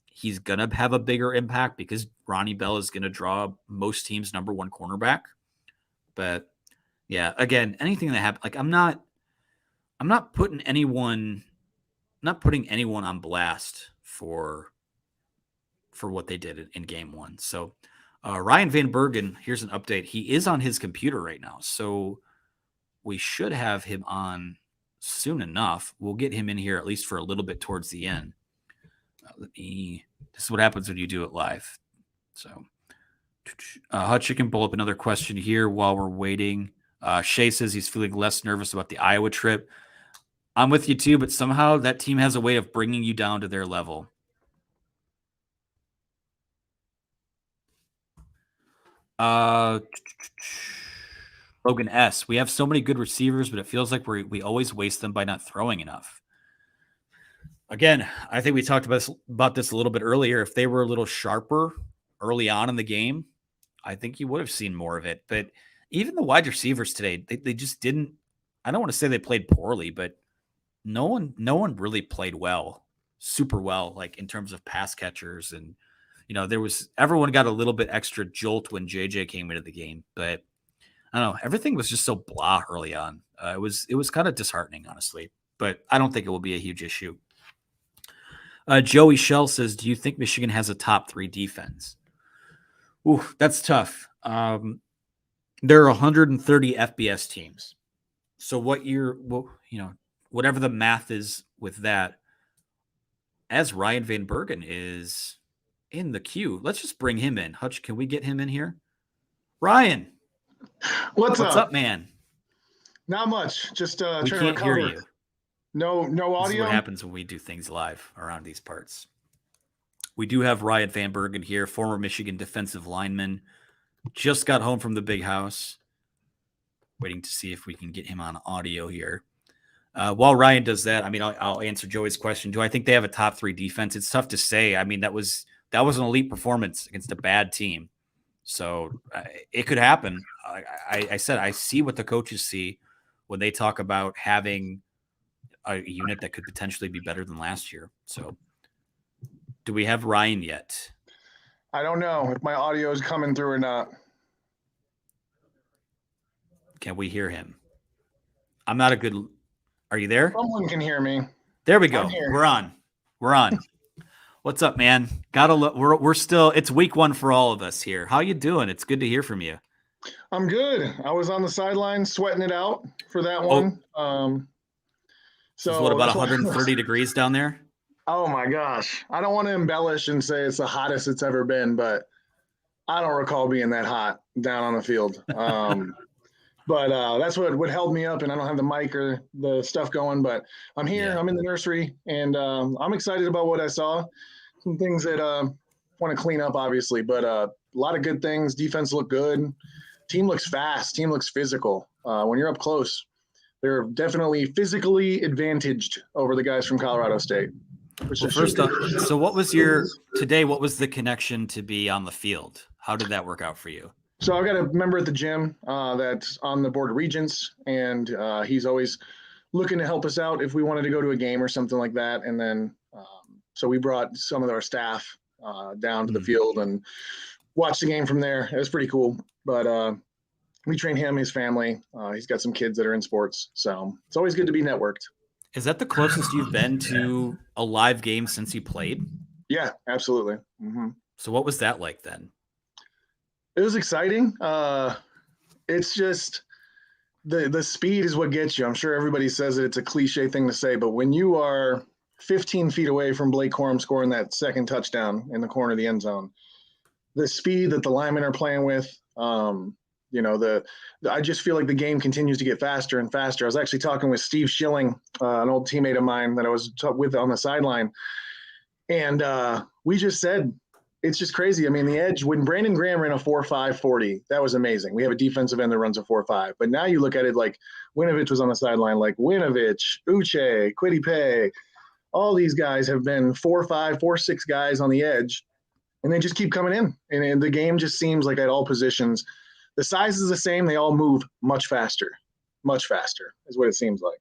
he's going to have a bigger impact because Ronnie Bell is going to draw most teams' number 1 cornerback. But yeah, again, anything that happens, like I'm not putting anyone on blast for what they did in game 1. So Ryan Van Bergen, here's an update. He is on his computer right now. So we should have him on soon enough. We'll get him in here at least for a little bit towards the end. This is what happens when you do it live. So Hutch, you can pull up another question here while we're waiting. Shay says he's feeling less nervous about the Iowa trip. I'm with you too, but somehow that team has a way of bringing you down to their level. Logan S. We have so many good receivers, but it feels like we always waste them by not throwing enough. Again, I think we talked about this a little bit earlier. If they were a little sharper early on in the game, I think you would have seen more of it. But even the wide receivers today, they just didn't. I don't want to say they played poorly, but no one really played well, super well, like in terms of pass catchers. And everyone got a little bit extra jolt when JJ came into the game, but I don't know, everything was just so blah early on. It was kind of disheartening, honestly, but I don't think it will be a huge issue. Joey Shell says, do you think Michigan has a top 3 defense? Ooh, that's tough. There are 130 FBS teams. So whatever the math is with that, as Ryan Van Bergen is in the queue, let's just bring him in. Hutch, can we get him in here? Ryan. What's up, man? Not much. Just we can't hear you. No audio. This is what happens when we do things live around these parts. We do have Ryan Van Bergen here, former Michigan defensive lineman. Just got home from the big house. Waiting to see if we can get him on audio here. While Ryan does that, I mean, I'll answer Joey's question. Do I think they have a top 3 defense? It's tough to say. I mean, that was an elite performance against a bad team. So it could happen. I said I see what the coaches see when they talk about having a unit that could potentially be better than last year. So do we have Ryan yet? I don't know if my audio is coming through or not. Can we hear him? I'm not a good. Are you there? Someone can hear me. There we go. We're on. What's up, man? We're still. It's week 1 for all of us here. How you doing? It's good to hear from you. I'm good. I was on the sideline sweating it out for that one. So what, about 130 degrees down there? Oh my gosh! I don't want to embellish and say it's the hottest it's ever been, but I don't recall being that hot down on the field. But that's what held me up, and I don't have the mic or the stuff going, but I'm here. Yeah. I'm in the nursery, and I'm excited about what I saw. Some things that want to clean up, obviously, but a lot of good things. Defense looked good. Team looks fast. Team looks physical. When you're up close, they're definitely physically advantaged over the guys from Colorado State. Well, first off, so what was the connection to be on the field? How did that work out for you? So I've got a member at the gym that's on the board of regents, and he's always looking to help us out if we wanted to go to a game or something like that. And then so we brought some of our staff down to the field and watched the game from there. It was pretty cool. But we train him, his family. He's got some kids that are in sports. So it's always good to be networked. Is that the closest you've been to a live game since you played? Yeah, absolutely. Mm-hmm. So what was that like then? It was exciting. It's just the speed is what gets you. I'm sure everybody says that it's a cliche thing to say, but when you are 15 feet away from Blake Corum scoring that second touchdown in the corner of the end zone. The speed that the linemen are playing with, I just feel like the game continues to get faster and faster. I was actually talking with Steve Schilling, an old teammate of mine that I was with on the sideline, and we just said it's just crazy. I mean, the edge, when Brandon Graham ran a 4.5 40, that was amazing. We have a defensive end that runs a 4.5. But now you look at it like Winovich was on the sideline, like Winovich, Uche, Kwity Paye, all these guys have been 4.5, 4.6 guys on the edge, and they just keep coming in. And the game just seems like at all positions, the size is the same. They all move much faster is what it seems like.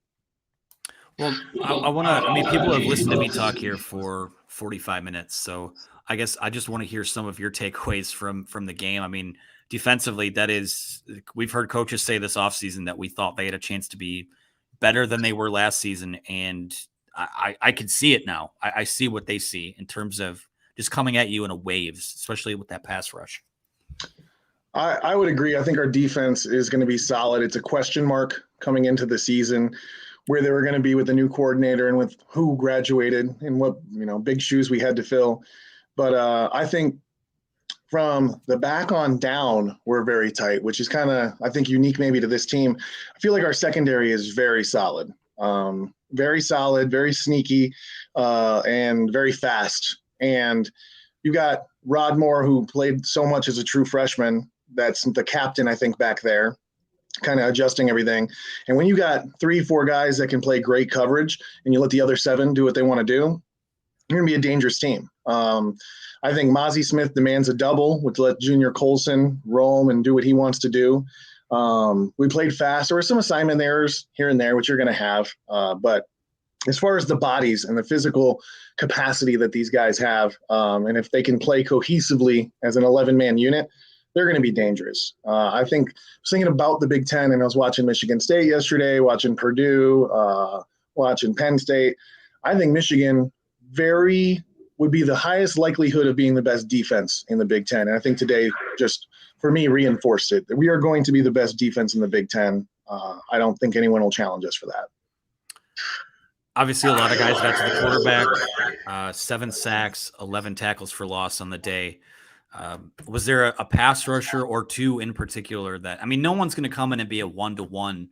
Well, I mean, people have listened to me talk here for 45 minutes. So I guess I just want to hear some of your takeaways from the game. I mean, defensively, we've heard coaches say this offseason that we thought they had a chance to be better than they were last season. And I can see it now. I see what they see in terms of just coming at you in a waves, especially with that pass rush. I would agree. I think our defense is going to be solid. It's a question mark coming into the season where they were going to be with the new coordinator and with who graduated and what, big shoes we had to fill. But I think from the back on down, we're very tight, which is kind of, I think, unique maybe to this team. I feel like our secondary is very solid, very sneaky, and very fast. And you got Rod Moore, who played so much as a true freshman. That's the captain, I think, back there, kind of adjusting everything. And when you got 3-4 guys that can play great coverage and you let the other 7 do what they want to do, you're going to be a dangerous team. I think Mozzie Smith demands a double, which let Junior Colson roam and do what he wants to do. We played fast. There were some assignment errors here and there, which you're going to have. But as far as the bodies and the physical capacity that these guys have, and if they can play cohesively as an 11-man unit, they're going to be dangerous. I think I was thinking about the Big Ten, and I was watching Michigan State yesterday, watching Purdue, watching Penn State. I think Michigan would be the highest likelihood of being the best defense in the Big Ten. And I think today just, for me, reinforced it. We are going to be the best defense in the Big Ten. I don't think anyone will challenge us for that. Obviously, a lot of guys got to the quarterback, 7 sacks, 11 tackles for loss on the day. Was there a pass rusher or 2 in particular that, I mean, no one's going to come in and be a 1-to-1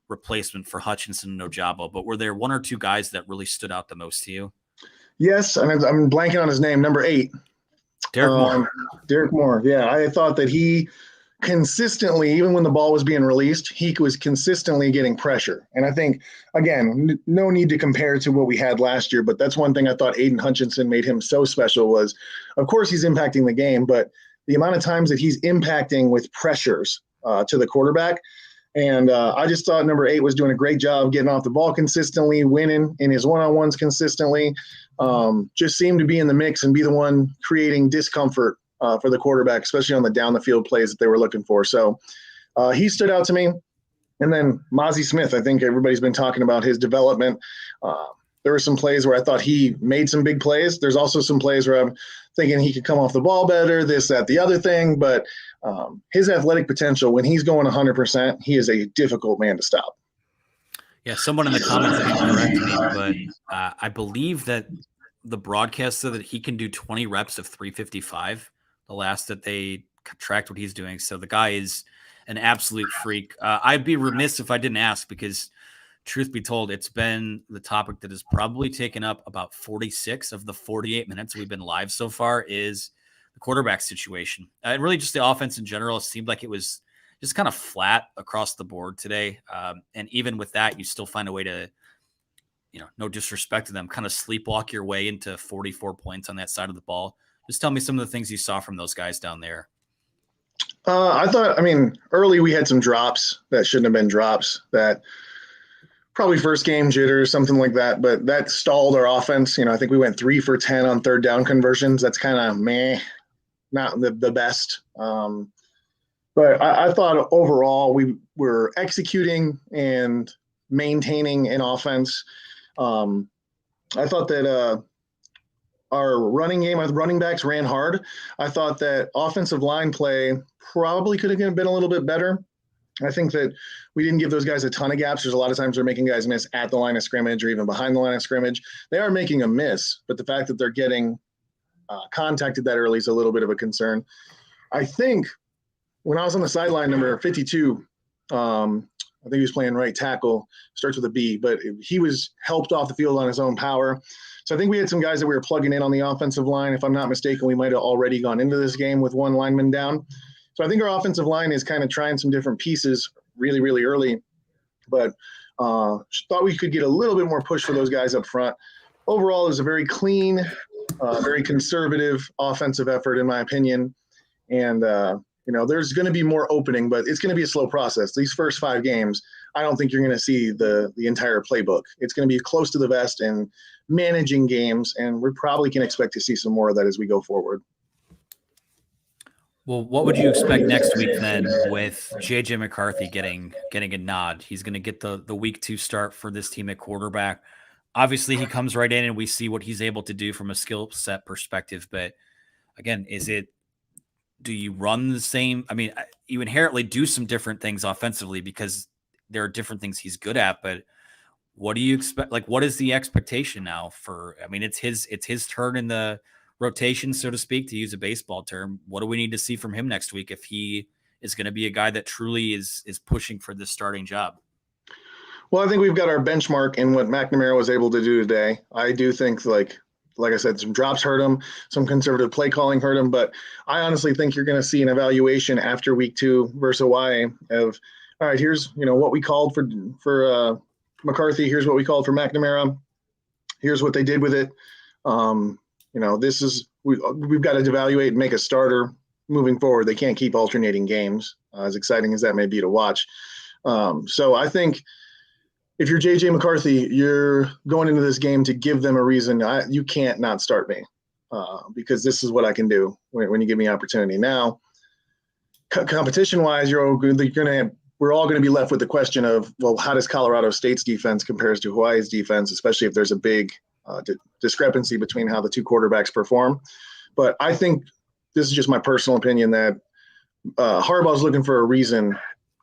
replacement for Hutchinson and Ojabo, but were there 1 or 2 guys that really stood out the most to you? Yes, and I'm blanking on his name, number 8. Derek Moore. Derek Moore, yeah. I thought that he consistently, even when the ball was being released, he was consistently getting pressure. And I think, again, no need to compare to what we had last year, but that's one thing I thought Aiden Hutchinson made him so special was, of course, he's impacting the game, but the amount of times that he's impacting with pressures to the quarterback. And I just thought number 8 was doing a great job getting off the ball consistently, winning in his one-on-ones consistently. Just seemed to be in the mix and be the one creating discomfort for the quarterback, especially on the down-the-field plays that they were looking for. So he stood out to me. And then Mozzie Smith, I think everybody's been talking about his development. There were some plays where I thought he made some big plays. There's also some plays where I'm thinking he could come off the ball better, this, that, the other thing. But his athletic potential, when he's going 100%, he is a difficult man to stop. Yeah, someone in the comments can correct me, but I believe that the broadcast said that he can do 20 reps of 355, the last that they tracked what he's doing. So the guy is an absolute freak. I'd be remiss if I didn't ask because, truth be told, it's been the topic that has probably taken up about 46 of the 48 minutes we've been live so far is the quarterback situation. And really just the offense in general. It seemed like it was just kind of flat across the board today. And even with that, you still find a way to, no disrespect to them, kind of sleepwalk your way into 44 points on that side of the ball. Just tell me some of the things you saw from those guys down there. Early we had some drops that shouldn't have been drops, that probably first game jitters, something like that, but that stalled our offense. I think we went 3 for 10 on third down conversions. That's kind of not the best. But I thought overall we were executing and maintaining an offense. I thought that our running game with running backs ran hard. I thought that offensive line play probably could have been a little bit better. I think that we didn't give those guys a ton of gaps. There's a lot of times they're making guys miss at the line of scrimmage or even behind the line of scrimmage. They are making a miss, but the fact that they're getting contacted that early is a little bit of a concern. I think when I was on the sideline, number 52, I think he was playing right tackle, starts with a B, but he was helped off the field on his own power. So I think we had some guys that we were plugging in on the offensive line. If I'm not mistaken, we might have already gone into this game with one lineman down. So I think our offensive line is kind of trying some different pieces really, really early, but thought we could get a little bit more push for those guys up front. Overall, it was a very clean, very conservative offensive effort, in my opinion. And, there's going to be more opening, but it's going to be a slow process. These first 5 games, I don't think you're going to see the entire playbook. It's going to be close to the vest and managing games, and we probably can expect to see some more of that as we go forward. Well, what would you expect next week then with JJ McCarthy getting a nod? He's going to get the week 2 start for this team at quarterback. Obviously, he comes right in and we see what he's able to do from a skill set perspective. But again, do you run the same? I mean, you inherently do some different things offensively because there are different things he's good at. But what do you expect? Like, what is the expectation now for? I mean, it's his turn in the rotation, so to speak, to use a baseball term. What do we need to see from him next week if he is going to be a guy that truly is pushing for this starting job? Well, I think we've got our benchmark in what McNamara was able to do today. I do think, like I said, some drops hurt him, some conservative play calling hurt him, but I honestly think you're going to see an evaluation after week 2 versus Hawaii of, all right, here's what we called for McCarthy. Here's what we called for McNamara. Here's what they did with it. This is we've got to evaluate and make a starter moving forward. They can't keep alternating games, as exciting as that may be to watch. So I think if you're JJ McCarthy, you're going into this game to give them a reason. You can't not start me because this is what I can do when you give me opportunity. Now, competition-wise, we're all going to be left with the question of, well, how does Colorado State's defense compares to Hawaii's defense, especially if there's a big discrepancy between how the 2 quarterbacks perform. But I think this is just my personal opinion that Harbaugh's looking for a reason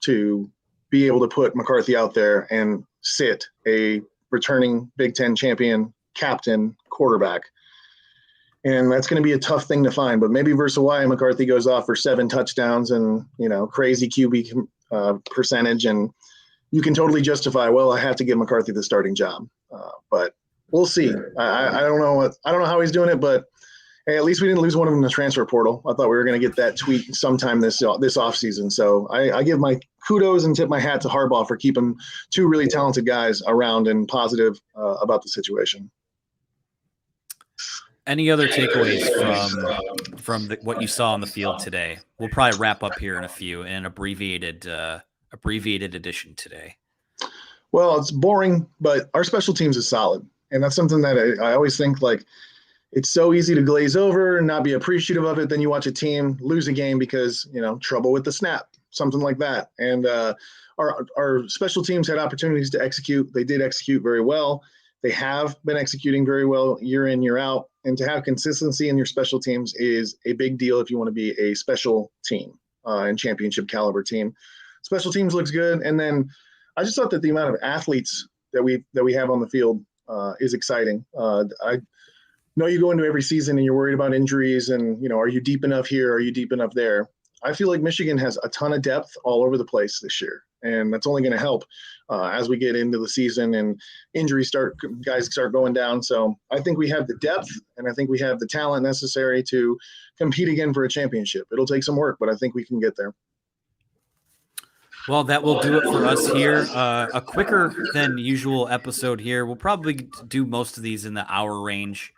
to be able to put McCarthy out there and sit a returning Big Ten champion captain quarterback. And that's going to be a tough thing to find. But maybe versus Hawaii, McCarthy goes off for 7 touchdowns and, crazy QB percentage. And you can totally justify, well, I have to give McCarthy the starting job. But we'll see. I don't know how he's doing it, but hey, at least we didn't lose one of them in the transfer portal. I thought we were going to get that tweet sometime this offseason. So I give my kudos and tip my hat to Harbaugh for keeping 2 really talented guys around and positive about the situation. Any other takeaways from what you saw on the field today? We'll probably wrap up here in a few in an abbreviated edition today. Well, it's boring, but our special teams is solid. And that's something that I always think, like, it's so easy to glaze over and not be appreciative of it. Then you watch a team lose a game because, trouble with the snap, something like that. And our special teams had opportunities to execute. They did execute very well. They have been executing very well year in, year out. And to have consistency in your special teams is a big deal if you want to be a special team and championship caliber team. Special teams looks good. And then I just thought that the amount of athletes that we have on the field is exciting. I know you go into every season and you're worried about injuries and, are you deep enough here? Are you deep enough there? I feel like Michigan has a ton of depth all over the place this year. And that's only going to help as we get into the season and guys start going down. So I think we have the depth and I think we have the talent necessary to compete again for a championship. It'll take some work, but I think we can get there. Well, that will do it for us here. A quicker than usual episode here. We'll probably do most of these in the hour range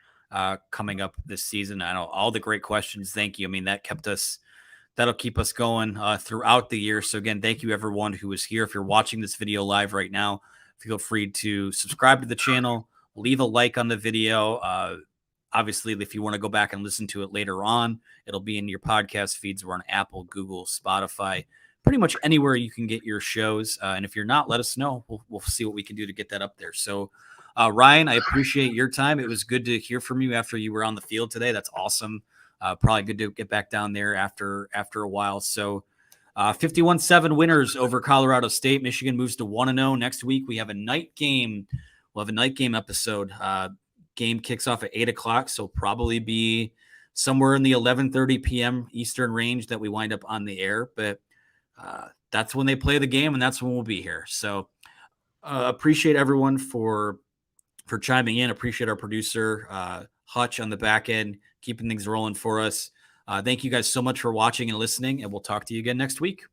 coming up this season. I know all the great questions. Thank you. I mean, that'll keep us going throughout the year. So again, thank you everyone who is here. If you're watching this video live right now, feel free to subscribe to the channel, leave a like on the video. Obviously, if you want to go back and listen to it later on, it'll be in your podcast feeds. We're on Apple, Google, Spotify, pretty much anywhere you can get your shows. And if you're not, let us know. We'll see what we can do to get that up there. So Ryan, I appreciate your time. It was good to hear from you after you were on the field today. That's awesome. Probably good to get back down there after a while. So 51-7 winners over Colorado State. Michigan moves to 1-0. Next week, we have a night game. We'll have a night game episode. Game kicks off at 8 o'clock, so probably be somewhere in the 11:30 p.m. Eastern range that we wind up on the air. But that's when they play the game, and that's when we'll be here. So appreciate everyone for chiming in. Appreciate our producer, Hutch, on the back end, keeping things rolling for us. Thank you guys so much for watching and listening, and we'll talk to you again next week.